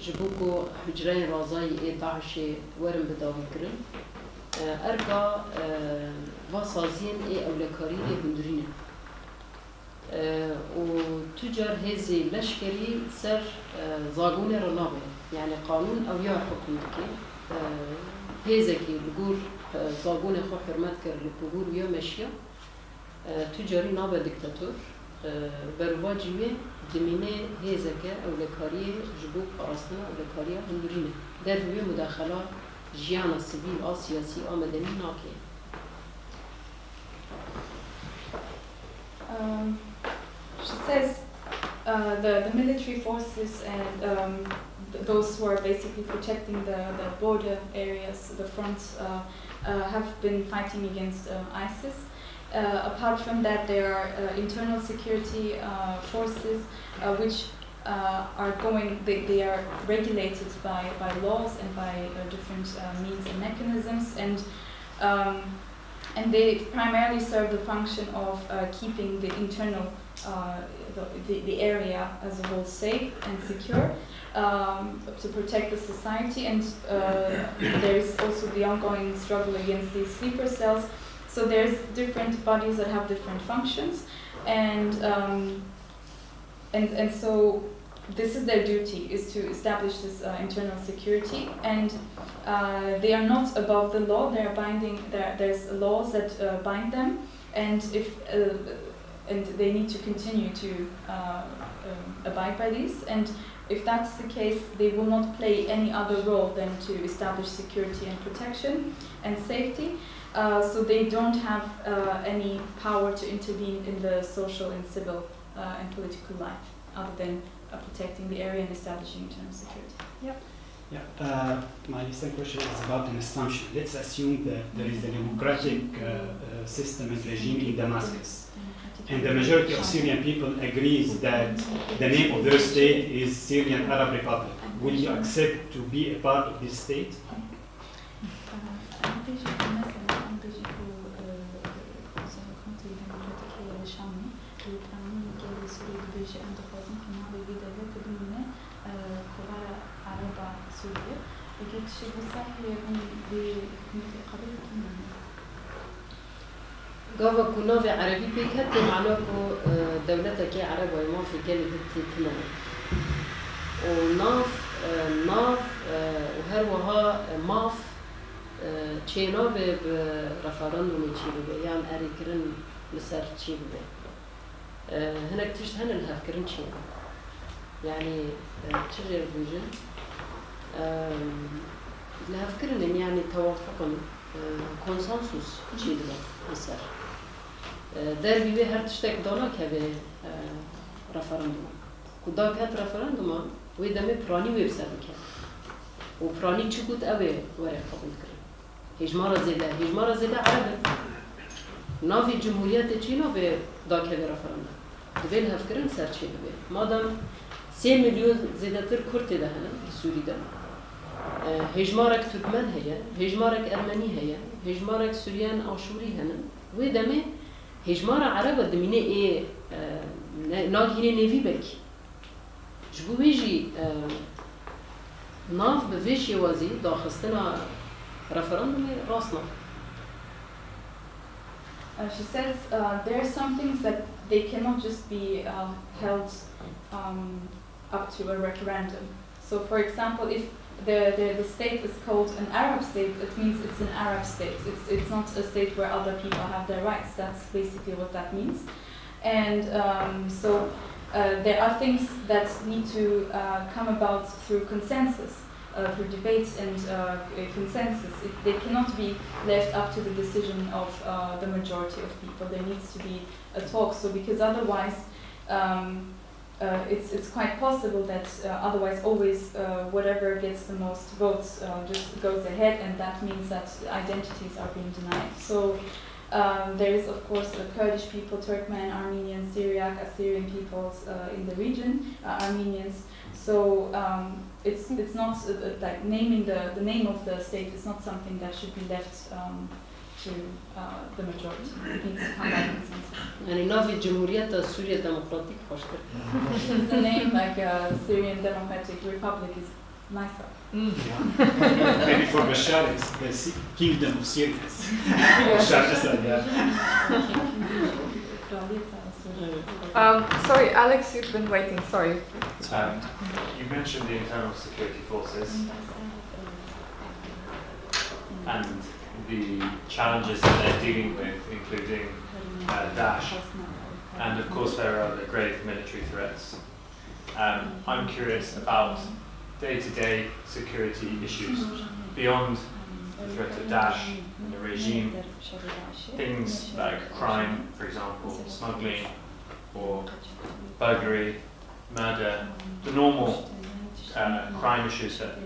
جبوكو حجرين رازاي داعشي ورم بداوي كرن أركا وصازين أولكارية هندورين وتجار هذه لشكري سر زاغون رنابه يعني قانون أو يا حكم دكي هذا كي بقول زاغون خو حرمت كر بقول ويا ماشية تجاري نابه دكتاتور برواجمه دمينه هذا كا أولكارية جبوك أصلا أولكارية هندورين دربي مداخلة جيانا السبيل أو سياسي أو مدني ناكي. She says the military forces and those who are basically protecting the border areas, the fronts, have been fighting against ISIS. Apart from that, there are internal security forces which are going, they are regulated by laws and by different means and mechanisms, and they primarily serve the function of keeping the internal, the area as a whole safe and secure, to protect the society, and there is also the ongoing struggle against these sleeper cells. So there's different bodies that have different functions, and so this is their duty, is to establish this internal security, and they are not above the law. They are binding. There's laws that bind them, and and they need to continue to abide by these. And if that's the case, they will not play any other role than to establish security and protection and safety. So they don't have any power to intervene in the social and civil and political life, other than protecting the area and establishing internal security. Yep. Yeah. My second question is about an assumption. Let's assume that there is a democratic system and regime in Damascus, and the majority of Syrian people agrees that the name of their state is Syrian Arab Republic. Will you accept to be a part of this state? قاوا كنا في عربي بيكت معناكو دولتك يا عرب وما في كلمة تمام وناف وهروها ماف تشينا برفرندوم تشيلو يعني أريكرن لسر تشيلو هنا كتشت هنا الهفكرن تشيلو يعني تشجر فيجن الهفكرن يعني توافقا كونسنسوس تشيلو لسر در بيبي هر تشتك دانا كبه رفرندوم كدا كات رفرندوم ويدمي براني ويبسر بكات وبراني تشكوت أوي ورق قبول كرن هجمارة زيادة عربي نافي جمهورية تشينا في دا كبه رفرندوم دبي الهفكرن سر تشيلو بي مادام 3 مليون زيادة كرد ده هنا السوري ده هجمارك تركمان هي هجمارك أرمني هي هجمارك سوريان أشوري هنا ويدمي هجمارة عربة دمينة إيه ناقينة نيفي بلكي جبو بيجي ناف بفيجي وازي داخستنا رفرندوم راسنا. She says there are some things that they cannot just be held up to a referendum. So, for example, if the state is called an Arab state, it means it's an Arab state. It's not a state where other people have their rights. That's basically what that means. And so there are things that need to come about through consensus, through debates and consensus. They cannot be left up to the decision of the majority of people. There needs to be a talk. So because otherwise, it's quite possible that otherwise always whatever gets the most votes just goes ahead, and that means that identities are being denied. So there is of course the Kurdish people, Turkmen, Armenians, Syriac, Assyrian peoples in the region, Armenians, So it's not like naming the name of the state is not something that should be left to the majority. It needs to come back in center. يعني نافي جمهورية سوريا ديمقراطيك خوشتر. The name like Syrian Democratic Republic is nicer. Maybe for Bashar it's the Kingdom of Syria. Bashar Assad, yeah. Sorry, Alex, you've been waiting. Sorry. You mentioned the internal security forces and the challenges that they're dealing with, including Daesh, and of course there are the grave military threats. I'm curious about day-to-day security issues beyond the threat of Daesh and the regime. Things like crime, for example, smuggling, or burglary, murder, the normal crime issues that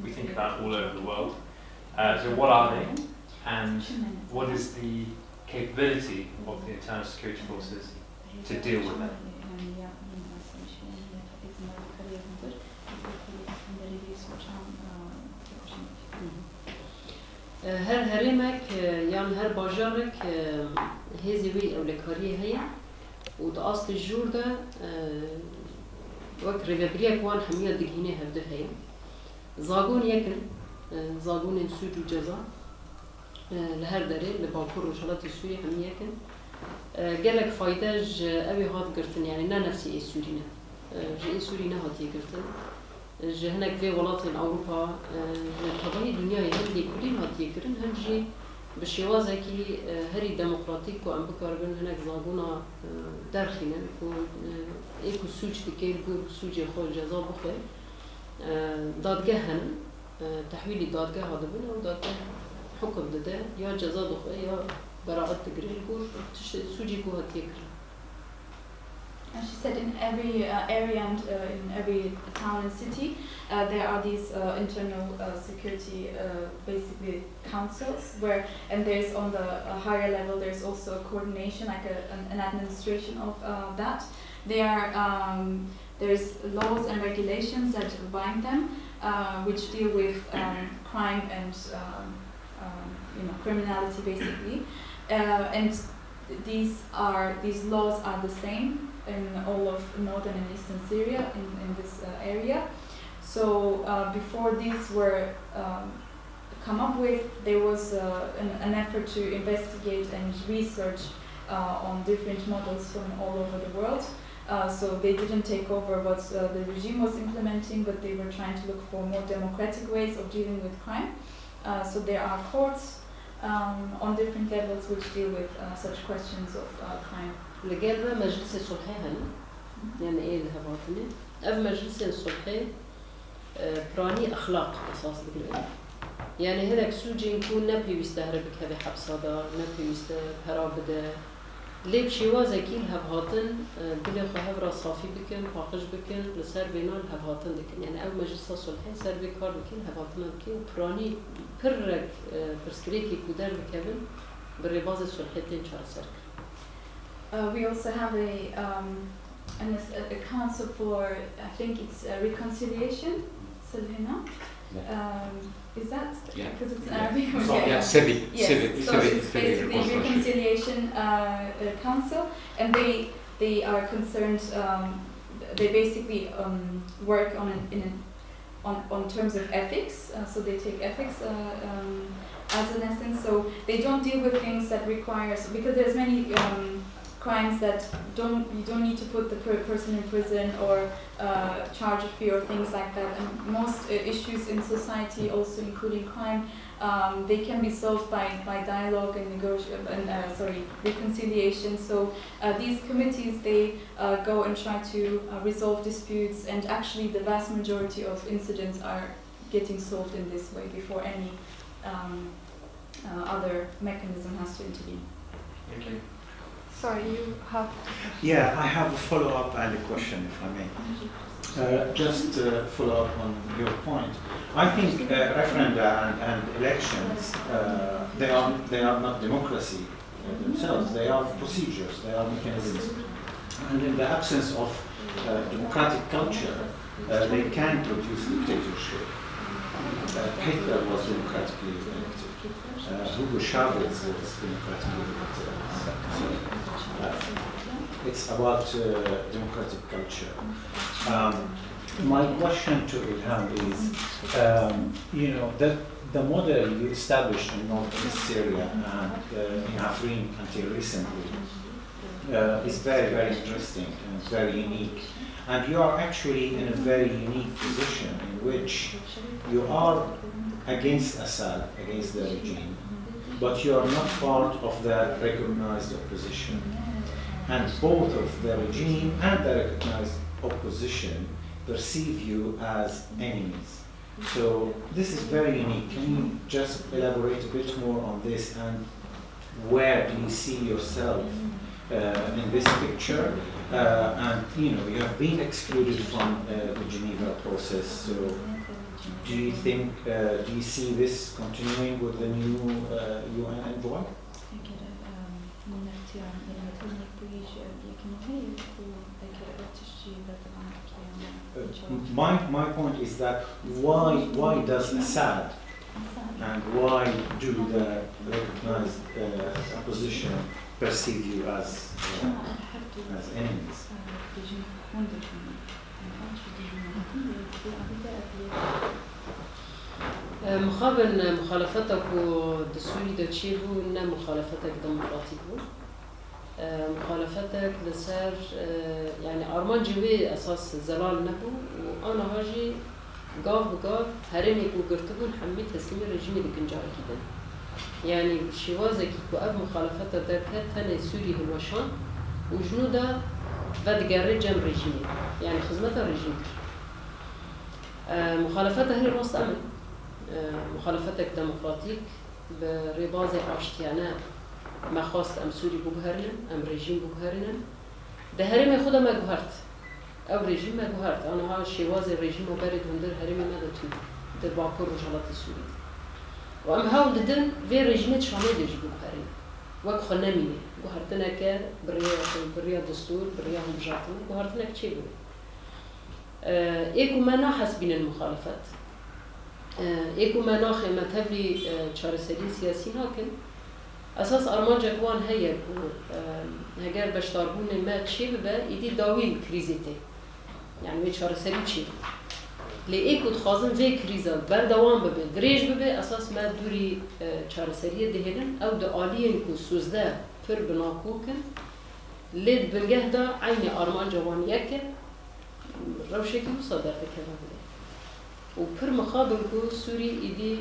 we think about all over the world. So what are they, and what is the capability of the internal security forces to deal with them? هر هرمك يعني هر باجارك هذي وي أو لكارية هي وتأصل الجور ده وقت ريبابريا كوان حمية دقينة هبده هي زاغون يكن زاغون نسوج وجزا لهر داري لباكور وشالات السوري حمية يكن قالك فايداج أبي هاد قرتن يعني نا نفسي سورينا جي سورينا هاتي قرتن هناك في ولايات أوروبا طبعاً الدنيا يهندي كلين هاتي قرن هنجي بالشوازة كي هري ديمقراطيك وأم بكاربن هناك زاغونا دارخينا إيكو سوج تكيل بور سوج يخول جزا بخير دادجه هن تحويل دادجه هذا بنا ودادجه حكم ده يا جزا بخير يا براءة تقرير بور سوجي كو هاتي قرن. And she said in every area and in every town and city, there are these internal security, basically councils, and there's on the higher level, there's also a coordination, like an administration of that. There's laws and regulations that bind them, which deal with crime and criminality, basically. And these laws are the same in all of northern and eastern Syria in this area. So before these were come up with, there was an effort to investigate and research on different models from all over the world. So they didn't take over what the regime was implementing, but they were trying to look for more democratic ways of dealing with crime. So there are courts on different levels which deal with such questions of crime. لقينا مجلس الصلحي هنا يعني إيه الهباطني أف مجلس الصلحي براني أخلاق أساس بالله يعني هناك سوجي يكون نبي بيستهرب كذا حبس هذا نبي بيستهرب بده ليه بشيوازة كيل هباطن بلي خهبرة صافي بكن باقش بكن لسر بينال هباطن دكن يعني أو مجلس الصلحي سر بكار بكن هباطن بكن براني برك برسكريكي كودر بكبن بالرباز الصلحيتين شهر سر. We also have a council for, I think it's reconciliation. Selena? Is that? Yeah. Because it's Arabic. Yeah, civic. Yes. Civic. So it's basically reconciliation council, and they are concerned. They basically work on terms of ethics. So they take ethics as an essence. So they don't deal with things that requires, because there's many crimes that you don't need to put the person in prison or charge a fee or things like that. And most issues in society, also including crime, they can be solved by dialogue and reconciliation. So these committees, they go and try to resolve disputes, and actually the vast majority of incidents are getting solved in this way before any other mechanism has to intervene. Thank you. Sorry, you have... Yeah, I have a follow-up and a question, if I may. Just follow up on your point. I think referenda and elections, they are not democracy themselves. They are procedures. They are mechanisms. And in the absence of democratic culture, they can produce dictatorship. Hitler was democratically elected. Hugo Chavez was democratically elected. It's about democratic culture. My question to Ilham is, the model you established in northeast Syria and in Afrin until recently is very, very interesting and very unique. And you are actually in a very unique position in which you are against Assad, against the regime, but you are not part of the recognized opposition. And both of the regime and the recognized opposition perceive you as enemies. So this is very unique. Can you just elaborate a bit more on this, and where do you see yourself in this picture? And you have been excluded from the Geneva process. So do you see this continuing with the new UN envoy? My point is that why does Assad and why do the recognized opposition perceive you as enemies? مقابل مخالفتك والدستوري دا تشيبو إن مخالفتك ديمقراطيكو مخالفتك لسر يعني أرمان جوي أساس زلال نبو وأنا هاجي قاف بقاف هرمي وقرتبون حمي تسليم الرجيم اللي كنجا أكيدا يعني شوازك وأب مخالفتك دا كتن سوري هلوشان وجنودا بدقر جم رجيمي يعني خدمتها الرجيم مخالفتها هي الوسط أمن مخالفتك ديمقراطيك برباز عشتيانا ما خواست ام سوري بوهرنا ام رژیم بوهرنا ده هرم خودم گوهرت او رژیم گوهرت انا ها شواز رژیم و برد هندر هرم ما دتو در باکور رجالات سوری و ام هاو ددن في رژیمت شامل دج بوهرنا وک خنمینه گوهرتنا که بریا دستور بریا هم جاتنا گوهرتنا که چی بود ایکو ما ناحس بین المخالفات ایکو ما ناخه متبلی چارسری سیاسی ناکن اساس ارمان جوان هي هجر بشتاربون ما تشي ببا يدي داوين كريزيتي يعني وي چارسري تشي ليكو تخازن في كريزا بردوام ببا دريج ببا اساس ما دوري چارسري دهلن او د عاليين كو سوزدا پر بناكوكن ليد بنجهدا عيني ارمان جوان يك روشكي مصادر كلام و پر مقابل كو سوري يدي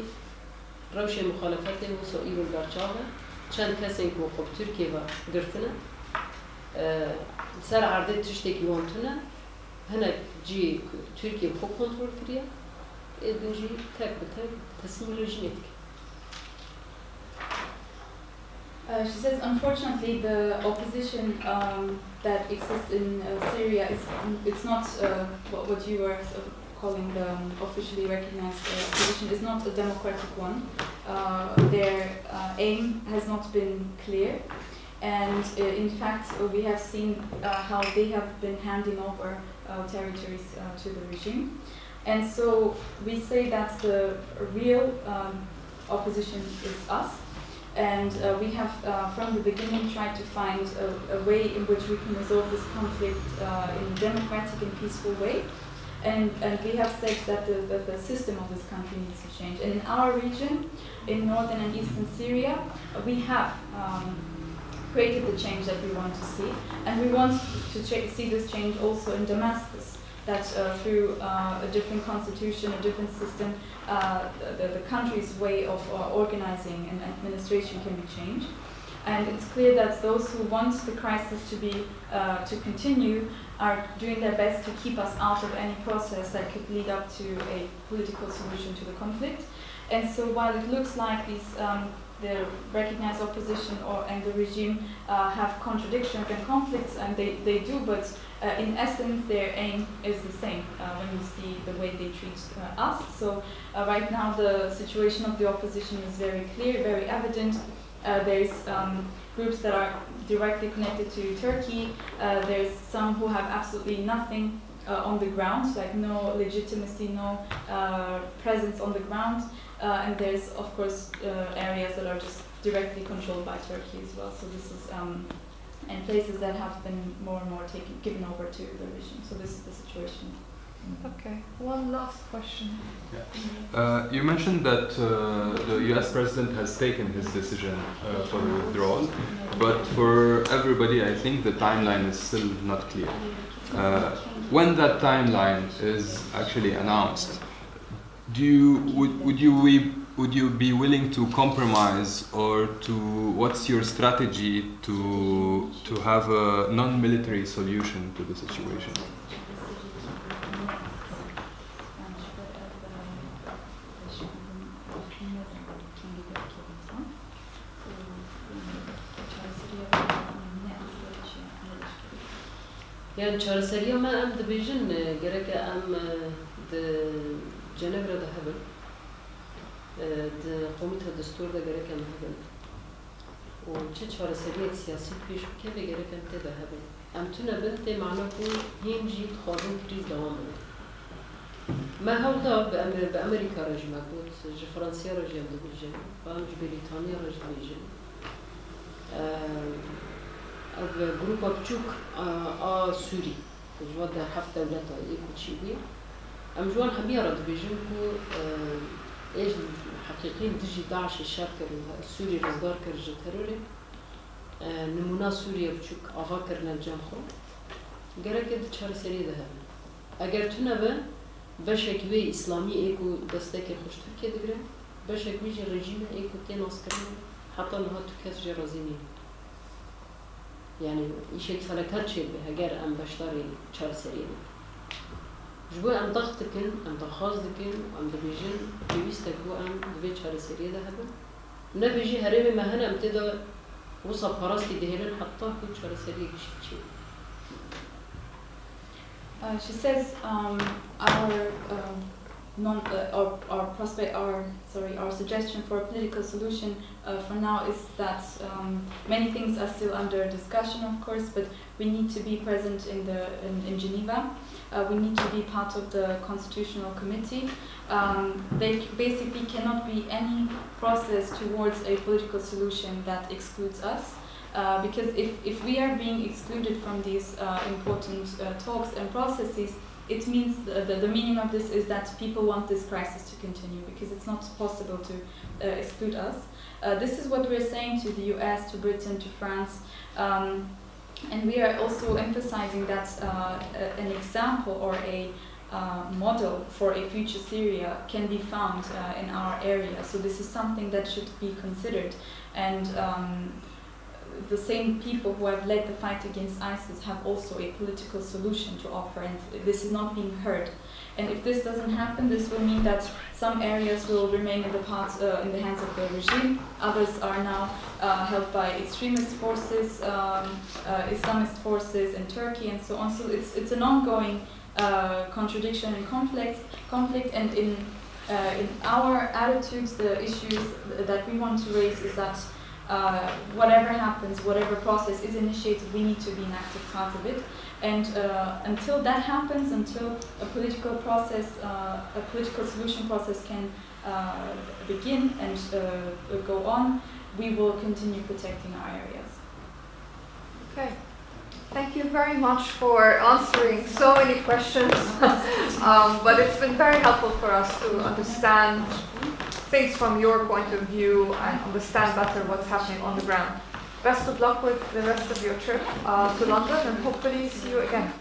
روش مخالفته وسائل البرچاوه چند کسی که خب ترکیه و گرفتنه سر عرضه تشتکی وانتونه هنگ جی ترکیه خوب کنترل کریه دنجی تک به تک تصمیم رژیمت که She says, unfortunately, the opposition that exists in Syria it's not what you were calling the officially recognized opposition is not a democratic one. Their aim has not been clear, and in fact we have seen how they have been handing over territories to the regime. And so we say that the real opposition is us, and we have from the beginning tried to find a way in which we can resolve this conflict in a democratic and peaceful way. And we have said that the system of this country needs to change. And in our region, in northern and eastern Syria, we have created the change that we want to see. And we want to see this change also in Damascus, that through a different constitution, a different system, the country's way of organizing and administration can be changed. And it's clear that those who want the crisis to continue are doing their best to keep us out of any process that could lead up to a political solution to the conflict. And so while it looks like the recognized opposition and the regime have contradictions and conflicts, and they do, but in essence their aim is the same when you see the way they treat us. So right now the situation of the opposition is very clear, very evident. There's groups that are directly connected to Turkey. There's some who have absolutely nothing on the ground, like no legitimacy, no presence on the ground. And there's, of course, areas that are just directly controlled by Turkey as well. So this is, and places that have been more and more given over to the regime. So this is the situation. Okay, one last question. Yeah. You mentioned that the US president has taken his decision for withdrawal, but for everybody, I think the timeline is still not clear. When that timeline is actually announced, would you be willing to compromise, or what's your strategy to have a non-military solution to the situation? يعني چارەسەریە ما ئەم دەبێژن گەرەکە ئەم جەنەڤرە دەهەبن قومیتە دەستور دەگەرەکەم هەبن و چه چارەسەریەک سیاسی پێش بکەوێ گەرەکەم تێدا هەبن ئەم تونە بن تێ معنەکو هێنجی خوازن کریز دەوام بن ما هەوڵدا بە ئەمریکا ڕژمە بوت ji فەرەنسیا ڕژیان دەبێژن بەم ji بریتانیا ڕژ دەبێژن av grupa بچوك سوري جواد ده حفت دولة إيكو تشيبي أم جوان حبيرة دبيجن كو إيش حقيقين تجي داعش الشركة السوري رزقار كرج تروري نمونا سوريا بچوك آغا كرنا الجامخو جرا كده تشار سري ده أجر تنبه بشكوي إسلامي إيكو دستك خوش تركيا دقرا بشكوي جي رجيم إيكو تناس كرنا حتى نها تكاس جرازيني يعني يشيك فلكات شيء بهجر أم بشتري شار سريني جوا أم ضغطكن أم تخاصدكن أم دبيجن بيستك جوا أم دبيج شار سرية ده هذا نبيجي هرمي ما هنا امتدا وصل فراسي دهيرن حتى كل شار سرية شيء. She says our suggestion for a political solution for now is that many things are still under discussion, of course, but we need to be present in Geneva. We need to be part of the Constitutional Committee. There basically cannot be any process towards a political solution that excludes us. Because if we are being excluded from these important talks and processes, it means the meaning of this is that people want this crisis to continue, because it's not possible to exclude us. This is what we're saying to the US, to Britain, to France, and we are also emphasizing that an example or a model for a future Syria can be found in our area. So this is something that should be considered, and the same people who have led the fight against ISIS have also a political solution to offer, and this is not being heard. And if this doesn't happen, this will mean that some areas will remain in the hands of the regime. Others are now held by extremist forces, Islamist forces in Turkey, and so on. So it's an ongoing contradiction and conflict. And in our attitudes, the issues that we want to raise is that whatever happens, whatever process is initiated, we need to be an active part of it. And until that happens, until a political process, a political solution process can begin and go on, we will continue protecting our areas. Okay. Thank you very much for answering so many questions. But it's been very helpful for us to understand things from your point of view and understand better what's happening on the ground. Best of luck with the rest of your trip to London, and hopefully see you again.